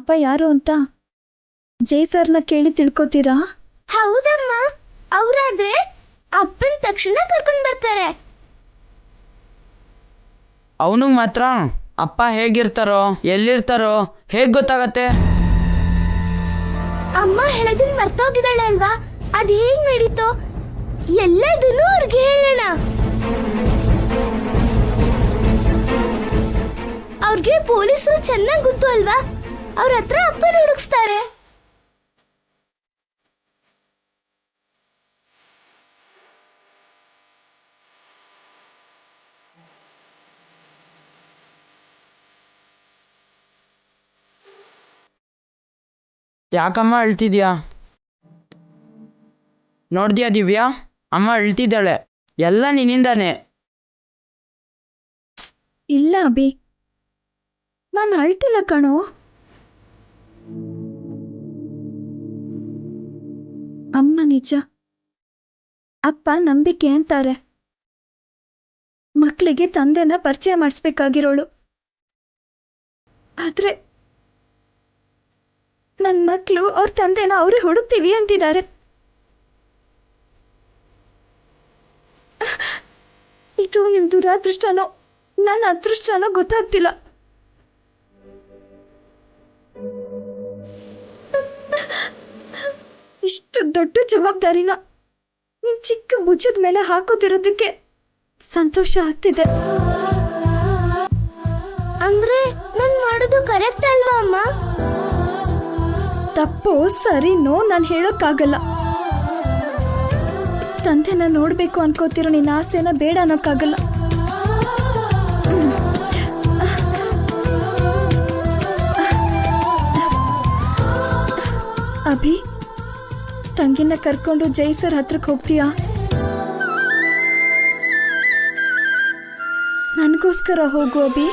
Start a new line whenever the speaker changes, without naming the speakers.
ಅಪ್ಪ ಯಾರು ಅಂತ ಜೈ ಸರ್ನ ಕೇಳಿ ತಿಳ್ಕೊತೀರಾ?
ಹೌದಮ್ಮ, ಅವರಾದ್ರೆ ಅಪ್ಪನ ತಕ್ಷಣ ಕರ್ಕೊಂಡು ಬರ್ತಾರೆ.
ಅವನಿಗೆ ಮಾತ್ರ ಅಪ್ಪ ಹೇಗಿರ್ತಾರೋ ಎಲ್ಲಿರ್ತಾರೋ ಹೇಗೆ ಗೊತ್ತಾಗತ್ತೆ?
ಅಮ್ಮ ಹೇಳೋದನ್ನ ಮರ್ತೋಗಿದ್ದಾಳೆ ಅಲ್ವಾ, ಅದು ಹೇಗ್ ನಡೀತು ಎಲ್ಲದನ್ನೂ ಅವ್ರಿಗೆ ಹೇಳೋಣ. ಅವ್ರಿಗೆ ಪೊಲೀಸರು ಚೆನ್ನಾಗಿ ಗೊತ್ತು ಅಲ್ವಾ, ಅವ್ರ ಹತ್ರ ಅಪ್ಪನ ಹುಡುಕ್ಸ್ತಾರೆ.
ಯಾಕಮ್ಮ ಅಳ್ತಿದ್ಯಾ? ನೋಡ್ದ್ಯಾ ದಿವ್ಯಾ, ಅಮ್ಮ ಅಳ್ತಿದ್ದಾಳೆ. ಎಲ್ಲ ನಿನ್ನಿಂದಾನೆ.
ಇಲ್ಲ ಅಭಿ, ನಾನು ಅಳ್ತಿಲ್ಲ ಕಣೋ. ಅಮ್ಮ ನಿಜ, ಅಪ್ಪ ನಂಬಿಕೆ ಅಂತಾರೆ. ಮಕ್ಕಳಿಗೆ ತಂದೆನ ಪರಿಚಯ ಮಾಡಿಸ್ಬೇಕಾಗಿರೋಳು. ಆದ್ರೆ ನನ್ನ ಮಕ್ಕಳು ಅವ್ರ ತಂದೆನ ಅವರೇ ಹುಡುಕ್ತೀವಿ ಅಂತಿದ್ದಾರೆ. ಇದು ನಿಮ್ ದುರಾದೃಷ್ಟನೋ ನನ್ನ ಅದೃಷ್ಟನೋ ಗೊತ್ತಾಗ್ತಿಲ್ಲ. ಇಷ್ಟು ದೊಡ್ಡ ಜವಾಬ್ದಾರಿನ ನಿಮ್ ಚಿಕ್ಕ ಭುಜದ ಮೇಲೆ ಹಾಕೋತಿರೋದಕ್ಕೆ ಸಂತೋಷ ಆಗ್ತಿದೆ.
ಅಂದ್ರೆ ನನ್ ಮಾಡೋದು ಕರೆಕ್ಟ್ ಅಲ್ವಾ ಅಮ್ಮ?
ತಪ್ಪು ಸರಿನೋ ನಾನು ಹೇಳೋಕ್ಕಾಗಲ್ಲ. ತಂದೆನ ನೋಡ್ಬೇಕು ಅನ್ಕೋತಿರೋ ನಿನ್ನ ಆಸೆನ ಬೇಡ ಅನ್ನೋಕ್ಕಾಗಲ್ಲ. ಅಭಿ, ತಂಗಿನ ಕರ್ಕೊಂಡು ಜೈ ಸರ್ ಹತ್ರಕ್ಕೆ ಹೋಗ್ತೀಯಾ? ನನಗೋಸ್ಕರ ಹೋಗು ಅಭಿ.